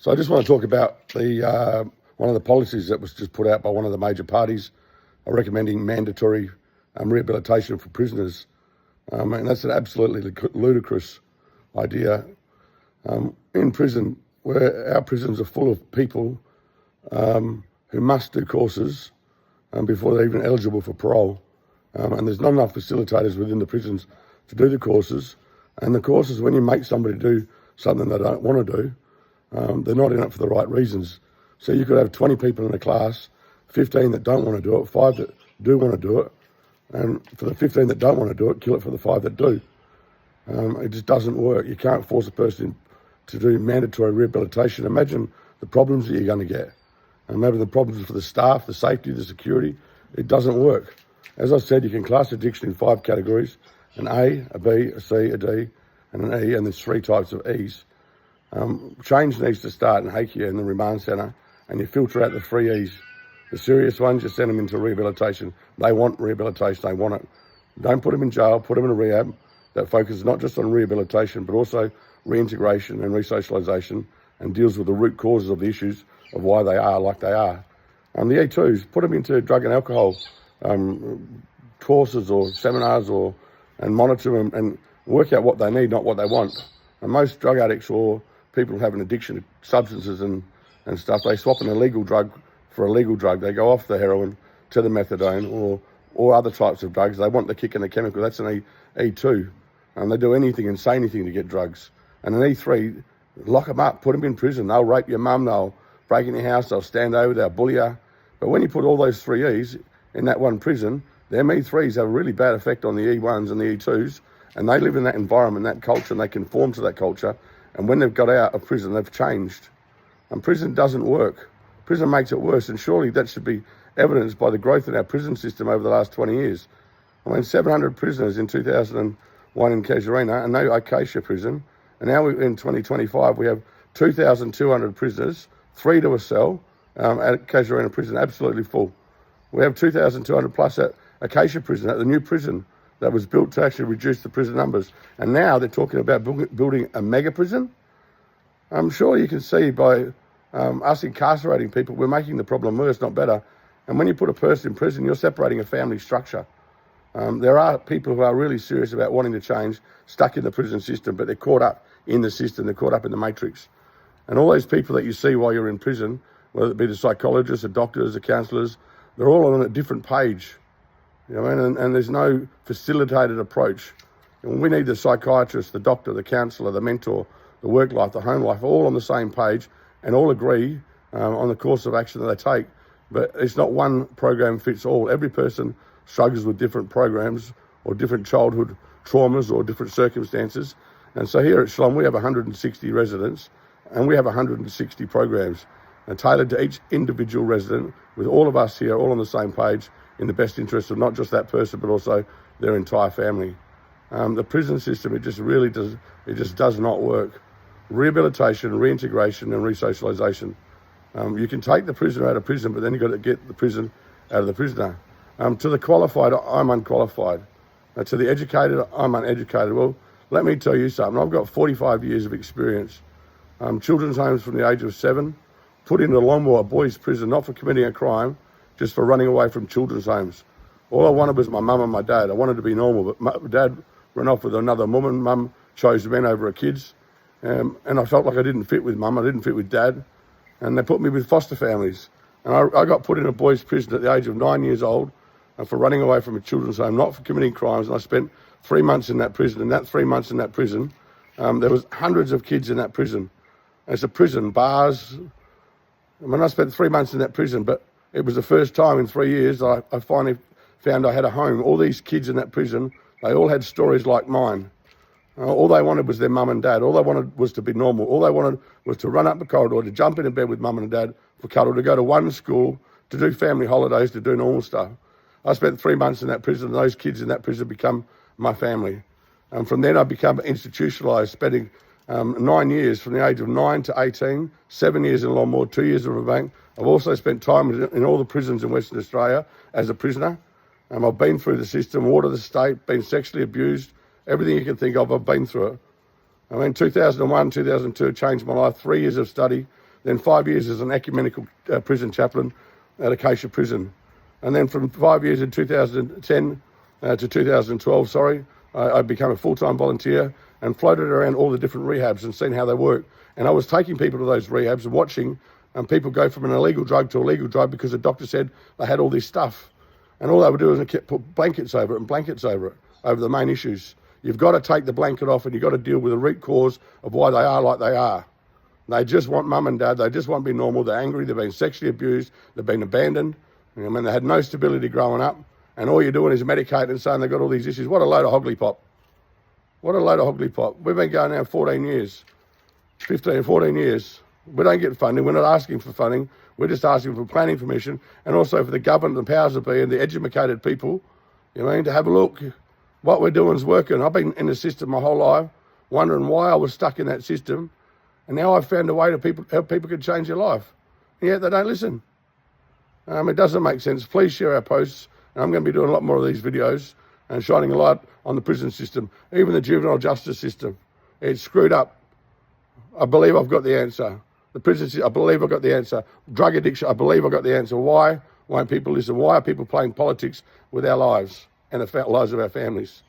So I just want to talk about the one of the policies that was just put out by one of the major parties recommending mandatory rehabilitation for prisoners. And that's an absolutely ludicrous idea. In prison, where our prisons are full of people who must do courses before they're even eligible for parole. And there's not enough facilitators within the prisons to do the courses. And the courses, when you make somebody do something they don't want to do, they're not in it for the right reasons. So you could have 20 people in a class, 15 that don't want to do it, 5 that do want to do it, and for the 15 that don't want to do it, kill it for the 5 that do. It just doesn't work. You can't force a person to do mandatory rehabilitation. Imagine the problems that you're going to get. And maybe the problems for the staff, the safety, the security. It doesn't work. As I said, you can class addiction in 5 categories: an A, a B, a C, a D, and an E, and there's 3 types of E's. Change needs to start in Hakea in the remand centre, and you filter out the 3 E's. The serious ones, you send them into rehabilitation. They want rehabilitation, they want it. Don't put them in jail, put them in a rehab that focuses not just on rehabilitation, but also reintegration and resocialisation, and deals with the root causes of the issues of why they are like they are. The E2s, put them into drug and alcohol courses or seminars, and monitor them and work out what they need, not what they want. And most drug addicts or people who have an addiction to substances and stuff, they swap an illegal drug for a legal drug. They go off the heroin to the methadone or other types of drugs. They want the kick and the chemical. That's an E2. And they do anything and say anything to get drugs. And an E3, lock them up, put them in prison. They'll rape your mum, they'll break in your house, they'll stand over, they'll bully you. But when you put all those 3 E's in that one prison, them E3s have a really bad effect on the E1s and the E2s, and they live in that environment, that culture, and they conform to that culture. And when they've got out of prison, they've changed. And prison doesn't work. Prison makes it worse, and surely that should be evidenced by the growth in our prison system over the last 20 years. 700 prisoners in 2001 in Casuarina, and no Acacia prison. And now in 2025, we have 2,200 prisoners, 3 to a cell at Casuarina prison, absolutely full. We have 2,200 plus at Acacia prison, at the new prison that was built to actually reduce the prison numbers. And now they're talking about building a mega prison. I'm sure you can see by us incarcerating people, we're making the problem worse, not better. And when you put a person in prison, you're separating a family structure. There are people who are really serious about wanting to change, stuck in the prison system, but they're caught up in the system, they're caught up in the matrix. And all those people that you see while you're in prison, whether it be the psychologists, the doctors, the counsellors, they're all on a different page. You know what I mean? And there's no facilitated approach. And we need the psychiatrist, the doctor, the counsellor, the mentor, the work life, the home life, all on the same page and all agree on the course of action that they take. But it's not one program fits all. Every person struggles with different programs or different childhood traumas or different circumstances. And so here at Shlom, we have 160 residents and we have 160 programs tailored to each individual resident, with all of us here all on the same page in the best interest of not just that person, but also their entire family. The prison system, it just does not work. Rehabilitation, reintegration and resocialisation. You can take the prisoner out of prison, but then you've got to get the prison out of the prisoner. To the qualified, I'm unqualified. To the educated, I'm uneducated. Well, let me tell you something. I've got 45 years of experience. Children's homes from the age of 7, put into Longmore boys' prison, not for committing a crime, just for running away from children's homes. All I wanted was my mum and my dad. I wanted to be normal, but my dad ran off with another woman. Mum chose men over her kids. And I felt like I didn't fit with mum, I didn't fit with dad. And they put me with foster families. And I got put in a boys' prison at the age of 9 years old for running away from a children's home, not for committing crimes. And I spent 3 months in that prison. And that 3 months in that prison, there was hundreds of kids in that prison. And it's a prison, bars. I mean, I spent 3 months in that prison, but it was the first time in 3 years I finally found I had a home. All these kids in that prison, they all had stories like mine. All they wanted was their mum and dad. All they wanted was to be normal. All they wanted was to run up the corridor, to jump in bed with mum and dad for cuddle, to go to one school, to do family holidays, to do normal stuff. I spent 3 months in that prison, and those kids in that prison become my family. And from then I became institutionalised, spending 9 years from the age of 9 to 18, 7 years in Longmore, 2 years in Riverbank. I've also spent time in all the prisons in Western Australia as a prisoner. I've been through the system, water the state, been sexually abused, everything you can think of, I've been through it. I mean, 2001, 2002 changed my life. 3 years of study, then 5 years as an ecumenical prison chaplain at Acacia Prison. And then from 5 years in 2010 to 2012, I became a full-time volunteer and floated around all the different rehabs and seen how they work. And I was taking people to those rehabs and watching people go from an illegal drug to a legal drug because the doctor said they had all this stuff. And all they would do is put blankets over it and blankets over it, over the main issues. You've got to take the blanket off and you've got to deal with the root cause of why they are like they are. They just want mum and dad. They just want to be normal. They're angry. They've been sexually abused. They've been abandoned. I mean, they had no stability growing up. And all you're doing is medicating and saying they've got all these issues. What a load of hoggly pop. What a load of hoggly pop. We've been going now 14 years, 15, 14 years. We don't get funding. We're not asking for funding. We're just asking for planning permission and also for the government, the powers that be, and the educated people, you know, to have a look. What we're doing is working. I've been in the system my whole life, wondering why I was stuck in that system. And now I've found a way to help people can change their life. And yet they don't listen. It doesn't make sense. Please share our posts. And I'm going to be doing a lot more of these videos and shining a light on the prison system, even the juvenile justice system. It's screwed up. I believe I've got the answer. The prison system, I believe I've got the answer. Drug addiction, I believe I've got the answer. Why won't people listen? Why are people playing politics with our lives and the lives of our families?